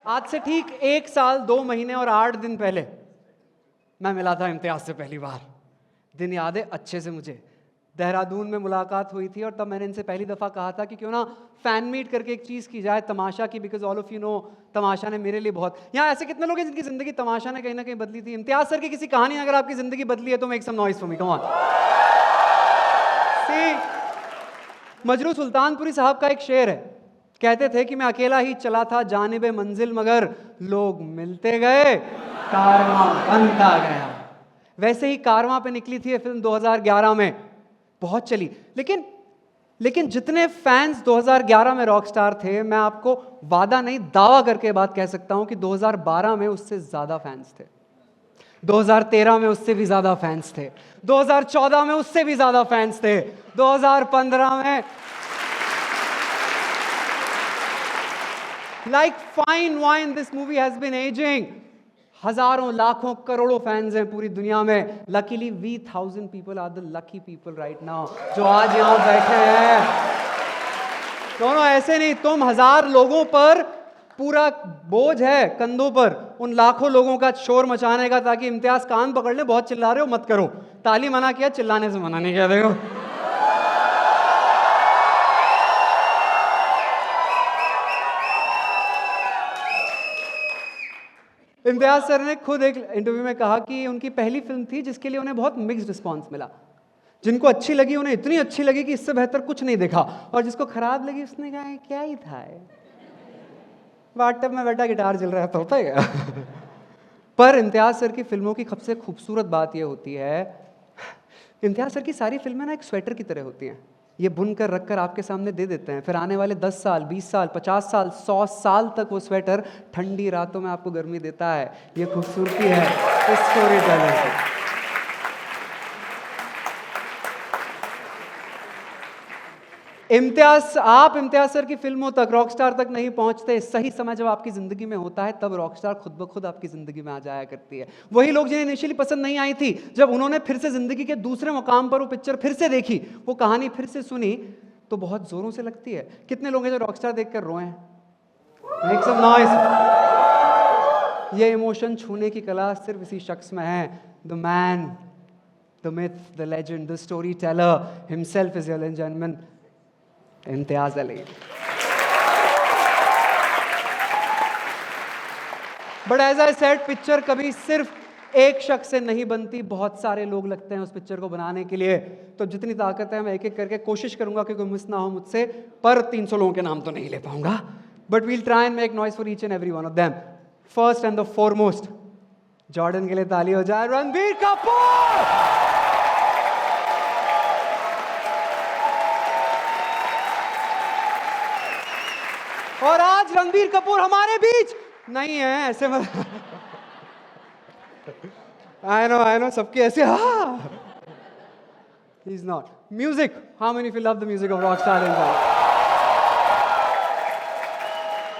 आज से ठीक 1 साल 2 महीने और 8 दिन पहले मैं मिला था इम्तियाज से पहली बार। दिन याद है अच्छे से मुझे। देहरादून में मुलाकात हुई थी और तब मैंने इनसे पहली दफ़ा कहा था कि क्यों ना फैन मीट करके एक चीज़ की जाए तमाशा की, because all of you know Tamasha ने मेरे लिए बहुत, यहाँ ऐसे कितने लोग हैं जिनकी ज़िंदगी तमाशा ने कहीं ना कहीं बदली थी। इम्तियाज सर की किसी कहानी अगर आपकी ज़िंदगी बदली है तो make some noise for me, come on. Majrooh Sultanpuri साहब का एक शेर है, कहते थे कि मैं अकेला ही चला था जानिबे मंजिल मगर लोग मिलते गए कारवां बनता गया। वैसे ही कारवां पे निकली थी ये फिल्म 2011 में, बहुत चली। लेकिन जितने फैंस 2011 में रॉकस्टार थे, मैं आपको वादा नहीं दावा करके बात कह सकता हूं कि 2012 में उससे ज्यादा फैंस थे, 2013 में उससे भी ज्यादा फैंस थे, 2014 में उससे भी ज्यादा फैंस थे, 2015 में like fine wine this movie has been ageing. हजारों लाखों करोड़ों फैंस हैं पूरी दुनिया में। Luckily we 1000 people are the lucky people right now जो आज यहां बैठे हैं। दोनों ऐसे नहीं, तुम 1000 लोगों पर पूरा बोझ है कंधों पर उन लाखों लोगों का शोर मचाने का, ताकि इम्तियाज कान पकड़ ले, बहुत चिल्ला रहे हो मत करो। ताली मना किया, चिल्लाने से मना नहीं किया। देखो इम्तियाज सर ने खुद एक इंटरव्यू में कहा कि उनकी पहली फिल्म थी जिसके लिए उन्हें बहुत मिक्स्ड रिस्पांस मिला। जिनको अच्छी लगी उन्हें इतनी अच्छी लगी कि इससे बेहतर कुछ नहीं देखा, और जिसको खराब लगी उसने कहा क्या ही था, वाटअप में बैठा गिटार चल रहा था, होता है। पर इम्तियाज सर की फिल्मों की सबसे खूबसूरत बात यह होती है, इम्तियाज सर की सारी फिल्में ना एक स्वेटर की तरह होती हैं। ये बुन कर रख कर आपके सामने दे देते हैं, फिर आने वाले 10 साल 20 साल 50 साल 100 साल तक वो स्वेटर ठंडी रातों में आपको गर्मी देता है। ये खूबसूरती है इस स्टोरी टेलर की। आप इम्तियाज सर की फिल्मों तक, रॉकस्टार तक नहीं पहुंचते। सही समय जब आपकी जिंदगी में होता है तब रॉकस्टार खुद ब खुद आपकी जिंदगी में आ जाया करती है। वही लोग जिन्हें इनिशियली पसंद नहीं आई थी, जब उन्होंने फिर से जिंदगी के दूसरे मुकाम पर वो पिक्चर फिर से देखी, वो कहानी फिर से सुनी, तो बहुत जोरों से लगती है। कितने लोग हैं जो रॉकस्टार देखकर रोए हैं? Make some noise. ये इमोशन छूने की कला सिर्फ इसी शख्स में है। The man, the myth, the legend, the storyteller himself is Alan gentleman, Imtiaz Ali. But as I said, picture कभी सिर्फ एक शख्स से नहीं बनती, बहुत सारे लोग लगते हैं उस पिक्चर को बनाने के लिए। तो जितनी ताकत है मैं एक एक करके कोशिश करूंगा कि कोई मिस ना हो मुझसे, पर 300 लोगों के नाम तो नहीं ले पाऊंगा, but we'll try and make noise for each and every one of them. First and the foremost, Jordan के लिए ताली हो जाए, रणबीर कपूर। और आज रणबीर कपूर हमारे बीच नहीं है, ऐसे मत। आई नो सबके ऐसे, हाँ, he is not. Music, how many of you love the music of Rockstar in that?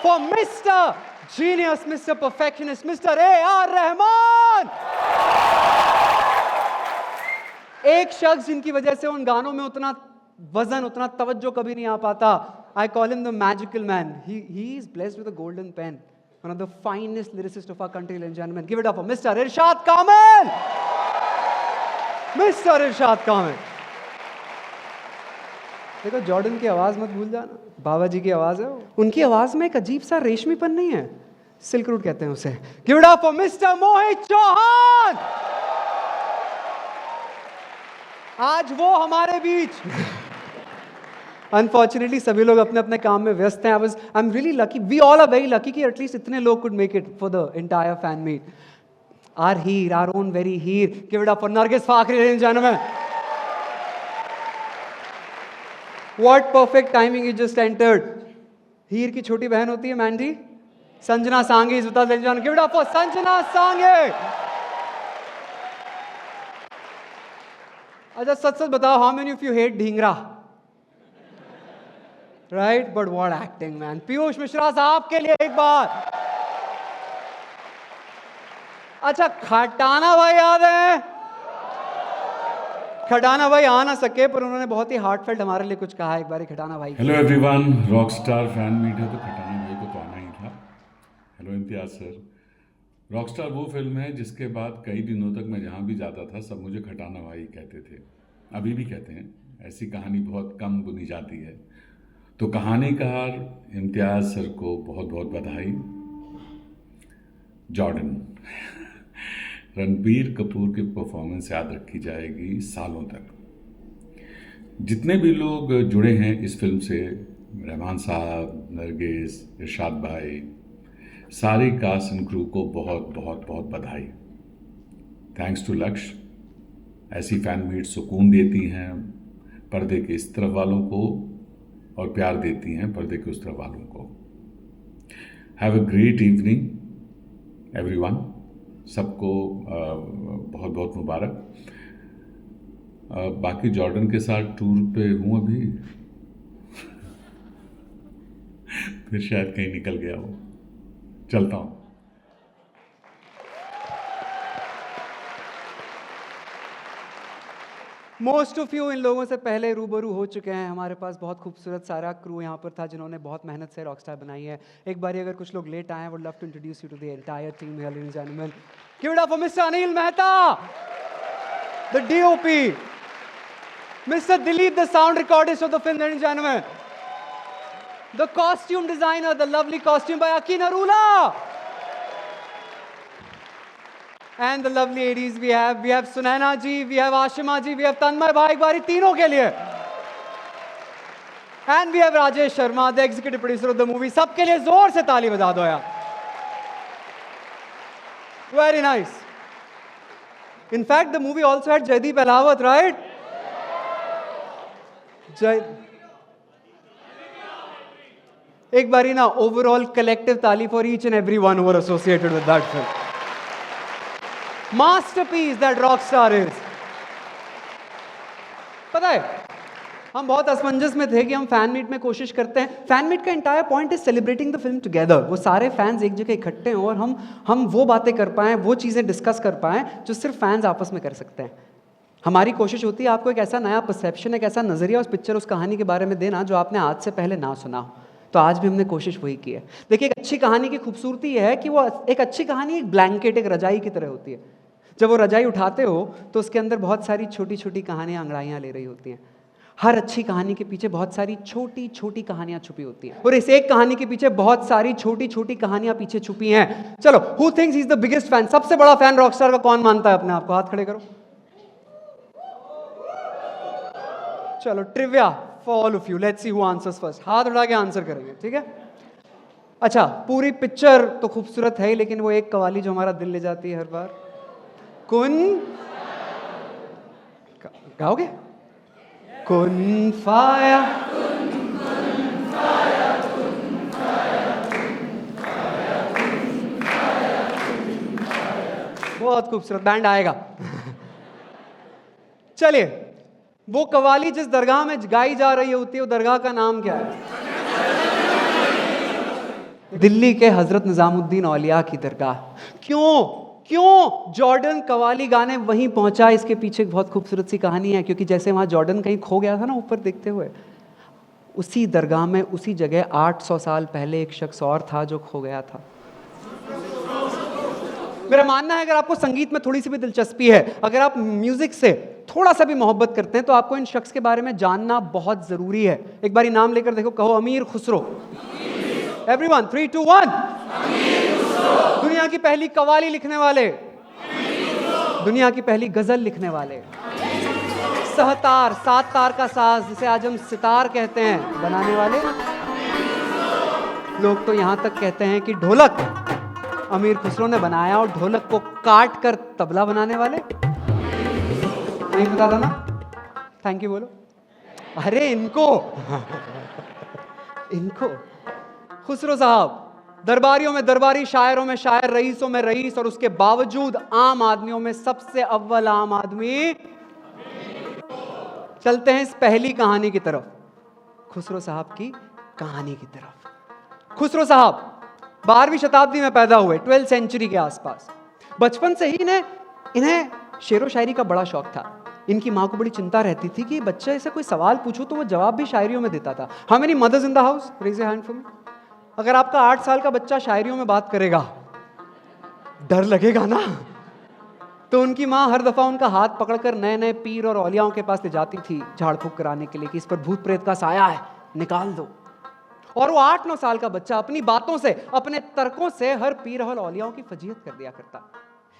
For mister genius, mister perfectionist, mister AR Rahman. एक शख्स जिनकी वजह से उन गानों में उतना वजन, उतना तवज्जो कभी नहीं आ पाता। I call him the magical man. He is blessed with a golden pen. One of the finest lyricists of our country, ladies and gentlemen. Give it up for Mr. Irshad Kamil. Mr. Irshad Kamil. देखो Jordan की आवाज मत भूल जाना, बाबा जी की आवाज है वो। उनकी आवाज में एक अजीब सा रेशमीपन नहीं है, सिल्क रूट कहते हैं उसे। Give it up for Mr. Mohit Chauhan. आज वो हमारे बीच। अनफॉर्चुनेटली सभी लोग अपने अपने काम में व्यस्त हैं। I am really lucky, we all are very lucky कि एटलीस्ट इतने लोग could make it for the entire fan meet. Our Heer, our own very Heer, give it up for Nargis Fakhri, ladies and gentleman. What perfect timing, you just entered. Heer की छोटी बहन होती है Mandy, Sanjana Sanghi is with us, ladies and gentleman. Give it up for Sanjana Sanghi. अच्छा सच सच बताओ, how many of you hate Dhingra? Right, but what acting man. Piyush Mishra साहब के लिए एक बार। अच्छा खटाना भाई याद है? खटाना भाई आ ना सके पर उन्होंने बहुत ही हार्टफेल्ट हमारे लिए कुछ कहा। एक बार खटाना भाई। Hello everyone, Rockstar fan meet है तो खटाना भाई को तो आना ही था। हेलो इम्तियाज़ सर, रॉकस्टार वो फिल्म है जिसके बाद कई दिनों तक मैं जहाँ भी जाता था सब मुझे खटाना भाई कहते थे, अभी भी कहते हैं। ऐसी कहानी बहुत कम बुनी जाती है। तो कहानीकार इम्तियाज़ सर को बहुत बहुत बधाई। जॉर्डन रणबीर कपूर की परफॉर्मेंस याद रखी जाएगी सालों तक। जितने भी लोग जुड़े हैं इस फिल्म से, रहमान साहब, नरगिस, इरशाद भाई, सारी कास्ट एंड क्रू को बहुत बहुत बहुत बधाई। थैंक्स टू लक्ष्य। ऐसी फैन मीट सुकून देती हैं पर्दे के इस तरफ वालों को और प्यार देती हैं पर्दे के उस तरफ वालों को। Have a great evening everyone. सबको बहुत बहुत मुबारक। बाकी जॉर्डन के साथ टूर पे हूँ अभी फिर शायद कहीं निकल गया हो, चलता हूँ। मोस्ट ऑफ यू इन लोगों से पहले रूबरू हो चुके हैं। हमारे पास बहुत खूबसूरत सारा क्रू यहाँ पर था जिन्होंने बहुत मेहनत से रॉकस्टार बनाई है। एक बार अगर कुछ लोग लेट आए हैं, would love to introduce you to the entire team here, ladies and gentleman. Give it up for mister Anil Mehta, the DOP, mister Dilip, the sound recordist of the film, ladies and gentleman, the costume designer, the lovely costume by Aki Narula, and the llovely ladies we have Sunaina ji, we have Ashima ji, we have Tanmay bhai, एक बारी तीनों के लिए, and we have Rajesh Sharma, the executive producer of the movie। सबके लिए जोर से ताली बजा दो यार। Very nice। In fact, the movie also had Jaideep Ahlawat, right? एक बारी ना overall collective ताली for each and every one who were associated with that film। Masterpiece that Rockstar is. पता है, हम बहुत असमंजस में थे कि हम फैन मीट में कोशिश करते हैं। फैन मीट का entire point is celebrating the film together. वो सारे फैंस एक जगह इकट्ठे हों और हम वो बातें कर पाएं, वो चीज़ें डिस्कस कर पाएं जो सिर्फ फैंस आपस में कर सकते हैं। हमारी कोशिश होती है आपको एक ऐसा नया परसेप्शन, एक ऐसा नज़रिया उस पिक्चर, उस कहानी के बारे में देना जो आपने आज से पहले ना सुना हो। तो आज भी हमने कोशिश वही की है। देखिए, एक अच्छी कहानी की खूबसूरती यह है कि वो एक अच्छी कहानी एक ब्लैंकेट, एक रजाई की तरह होती है। जब वो रजाई उठाते हो तो उसके अंदर बहुत सारी छोटी छोटी कहानियां, अंगड़ाइयां ले रही होती हैं। हर अच्छी कहानी के पीछे बहुत सारी छोटी छोटी कहानियां छुपी होती हैं और इस एक कहानी के पीछे बहुत सारी छोटी छोटी कहानियां पीछे छुपी हैं। चलो, who thinks he is the biggest fan? सबसे बड़ा फैन रॉकस्टार का कौन मानता है अपने आप को? हाथ खड़े करो। चलो, trivia for all of you, let's see who answers first. हाथ उठा के आंसर करेंगे, ठीक है? अच्छा, पूरी पिक्चर तो खूबसूरत है, लेकिन वो एक कवाली जो हमारा दिल ले जाती है हर बार, कुन गाओगे? कुन फाया, बहुत खूबसूरत। बैंड आएगा। चलिए, वो कवाली जिस दरगाह में गाई जा रही होती है, वो दरगाह का नाम क्या है? दिल्ली के हजरत निजामुद्दीन औलिया की दरगाह। क्यों जॉर्डन कवाली गाने वहीं पहुंचा? इसके पीछे एक बहुत खूबसूरत सी कहानी है। क्योंकि जैसे वहां जॉर्डन कहीं खो गया था ना ऊपर देखते हुए, उसी दरगाह में उसी जगह 800 साल पहले एक शख्स और था जो खो गया था। मेरा मानना है, अगर आपको संगीत में थोड़ी सी भी दिलचस्पी है, अगर आप म्यूजिक से थोड़ा सा भी मोहब्बत करते हैं, तो आपको इन शख्स के बारे में जानना बहुत जरूरी है। एक बारी नाम लेकर देखो, कहो अमीर खुसरो। एवरीवन, 3, 2, 1। दुनिया की पहली कवाली लिखने वाले, दुनिया की पहली गजल लिखने वाले, सहतार, 7 तार का साज जिसे आज हम सितार कहते हैं, बनाने वाले। लोग तो यहां तक कहते हैं कि ढोलक अमीर खुसरो ने बनाया, और ढोलक को काट कर तबला बनाने वाले। नहीं पता था ना? थैंक यू बोलो। अरे इनको खुसरो साहब दरबारियों में दरबारी, शायरों में शायर, रईसों में रईस, और उसके बावजूद आम आदमियों में सबसे अव्वल आम आदमी। चलते हैं इस पहली कहानी की तरफ, खुसरो साहब की कहानी की तरफ। खुसरो साहब 12वीं शताब्दी में पैदा हुए, 12th सेंचुरी के आसपास। बचपन से ही इन्हें शेरो शायरी का बड़ा शौक था। इनकी माँ को बड़ी चिंता रहती थी कि बच्चा ऐसे कोई सवाल पूछो तो वो जवाब भी शायरियों में देता था। How many mothers in the house? Raise your hand for me. अगर आपका 8 साल का बच्चा शायरियों में बात करेगा, डर लगेगा ना। तो उनकी माँ हर दफा उनका हाथ पकड़कर नए नए पीर और औलियाओं के पास ले जाती थी झाड़ फूक कराने के लिए कि इस पर भूत प्रेत का साया है, निकाल दो। और वो 8-9 साल का बच्चा अपनी बातों से, अपने तर्कों से हर पीर और औलियाओं की फजीहत कर दिया करता।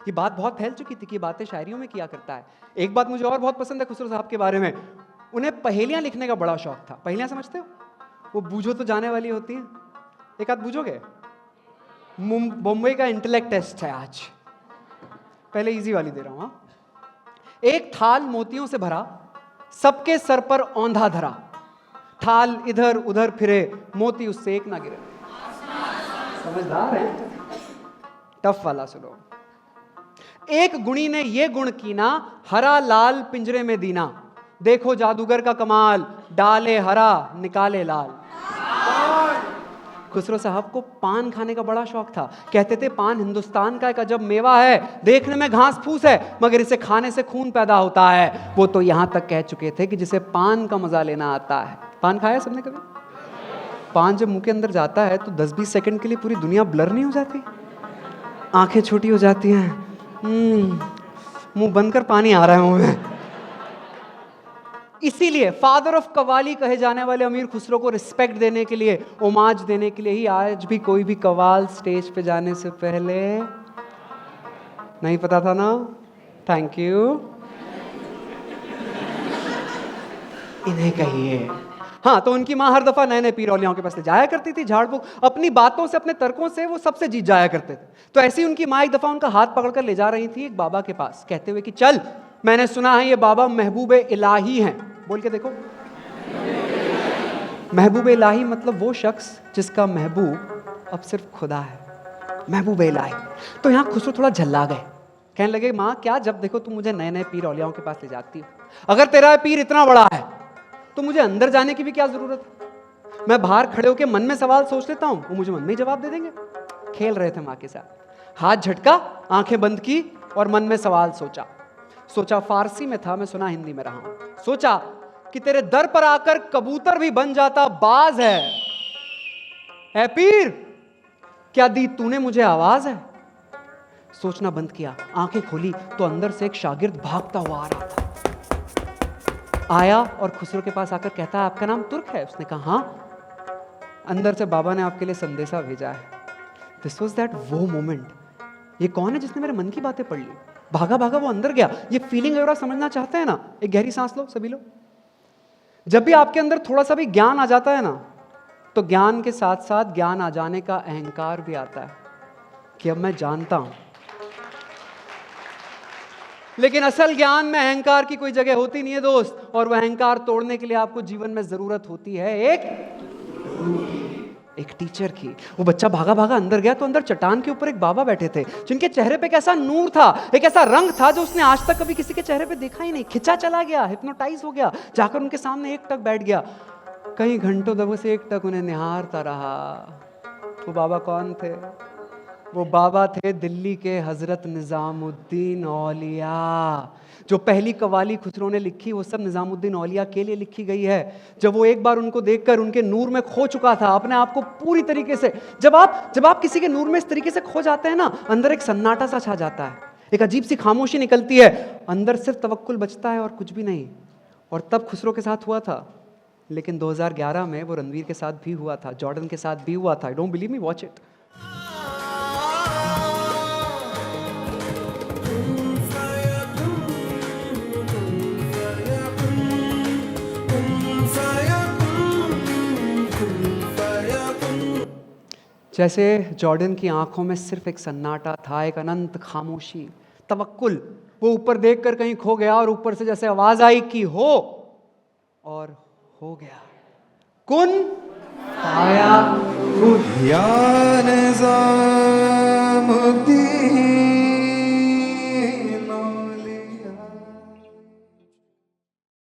ये बात बहुत फैल चुकी थी कि बातें शायरियों में किया करता है। एक बात मुझे और बहुत पसंद है खुसरो साहब के बारे में, उन्हें पहेलियां लिखने का बड़ा शौक था। पहेलियां समझते हो? वो बूझो तो जाने वाली होती है। एक आध बूझोगे? मुंबई का इंटेलेक्ट टेस्ट है आज, पहले इजी वाली दे रहा हूं। एक थाल मोतियों से भरा, सबके सर पर औंधा धरा, थाल इधर उधर फिरे, मोती उससे एक ना गिरे। समझदार है? टफ वाला सुनो। एक गुणी ने ये गुण कीना, हरा लाल पिंजरे में दीना, देखो जादूगर का कमाल, डाले हरा निकाले लाल। खुसरो साहब को पान खाने का बड़ा शौक था। कहते थे पान हिंदुस्तान का एक अजब मेवा है, देखने में घास फूस है मगर इसे खाने से खून पैदा होता है। वो तो यहां तक कह चुके थे कि जिसे पान का मजा लेना आता है। पान खाया सबने कभी? पान जब मुंह के अंदर जाता है तो 10-20 सेकंड के लिए पूरी दुनिया ब्लर नहीं हो जाती? आंखें छोटी हो जाती हैं, मुंह बंद कर पानी आ रहा है मुंह में। इसीलिए फादर ऑफ कव्वाली कहे जाने वाले अमीर खुसरो को रिस्पेक्ट देने के लिए, ओमाज देने के लिए ही आज भी कोई भी कव्वाल स्टेज पे जाने से पहले, नहीं पता था ना? Thank you. इन्हें कहिए। हाँ, तो उनकी माँ हर दफा नए नए पीर औलियाओं के पास ले जाया करती थी झाड़ फूक, अपनी बातों से, अपने तर्कों से वो सबसे जीत जाया करते थे। तो ऐसी उनकी माँ एक दफा उनका हाथ पकड़कर ले जा रही थी एक बाबा के पास, कहते हुए कि चल, मैंने सुना है ये बाबा महबूब इलाही हैं। बोल के देखो। महबूब इलाही मतलब वो शख्स जिसका महबूब अब सिर्फ खुदा है। महबूब इलाही। तो यहाँ खुसरो थोड़ा झल्ला गए, कहने लगे माँ क्या जब देखो तुम मुझे नए नए पीर औलियाओं के पास ले जाती हो, अगर तेरा पीर इतना बड़ा है तो मुझे अंदर जाने की भी क्या जरूरत है? मैं बाहर खड़े होकर मन में सवाल सोच लेता हूं, वो मुझे मन में ही जवाब दे देंगे। खेल रहे थे माँ के साथ, हाथ झटका, आंखें बंद की और मन में सवाल सोचा। सोचा फारसी में था, मैं सुना हिंदी में रहा हूं। सोचा कि तेरे दर पर आकर कबूतर भी बन जाता बाज है। ऐ पीर, क्या दी तूने मुझे आवाज है? सोचना बंद किया, आंखें खोली तो अंदर से एक शागिर्द भागता हुआ आ रहा था। आया और खुसरो के पास आकर कहता है आपका नाम तुर्क है? उसने कहा हाँ। अंदर से बाबा ने आपके लिए संदेशा भेजा है। दिस वॉज दैट वो मोमेंट। ये कौन है जिसने मेरे मन की बातें पढ़ ली? भागा भागा वो अंदर गया। ये फीलिंग अगर आप समझना चाहते हैं ना, एक गहरी सांस लो सभी लोग। जब भी आपके अंदर थोड़ा सा भी ज्ञान आ जाता है ना, तो ज्ञान के साथ साथ ज्ञान आ जाने का अहंकार भी आता है कि अब मैं जानता हूं। लेकिन असल ज्ञान में अहंकार की कोई जगह होती नहीं है दोस्त, और वह अहंकार तोड़ने के लिए आपको जीवन में जरूरत होती है एक टीचर की। वो बच्चा भागा भागा अंदर गया तो अंदर चट्टान के ऊपर एक बाबा बैठे थे, जिनके चेहरे पे एक ऐसा नूर था, एक ऐसा रंग था जो उसने आज तक कभी किसी के चेहरे पे देखा ही नहीं। खिंचा चला गया, हिप्नोटाइज हो गया, जाकर उनके सामने एक टक बैठ गया। कई घंटों तक उसे एक टक उन्हें निहारता रहा। वो बाबा कौन थे? वो बाबा थे दिल्ली के हजरत निजामुद्दीन औलिया। जो पहली कवाली खुसरो ने लिखी वो सब निजामुद्दीन औलिया के लिए लिखी गई है। जब वो एक बार उनको देखकर उनके नूर में खो चुका था अपने आप को पूरी तरीके से। जब आप किसी के नूर में इस तरीके से खो जाते हैं ना, अंदर एक सन्नाटा सा छा जाता है, एक अजीब सी खामोशी निकलती है, अंदर सिर्फ तवक्कुल बचता है और कुछ भी नहीं। और तब खुसरो के साथ हुआ था। लेकिन 2011 में वो रणवीर के साथ भी हुआ था, जॉर्डन के साथ भी हुआ था। Don't believe me, watch it. जैसे जॉर्डन की आंखों में सिर्फ एक सन्नाटा था, एक अनंत खामोशी, तवक्कुल। वो ऊपर देखकर कहीं खो गया और ऊपर से जैसे आवाज आई कि हो, और हो गया। कुन फाया कुन। या निजामुद्दीन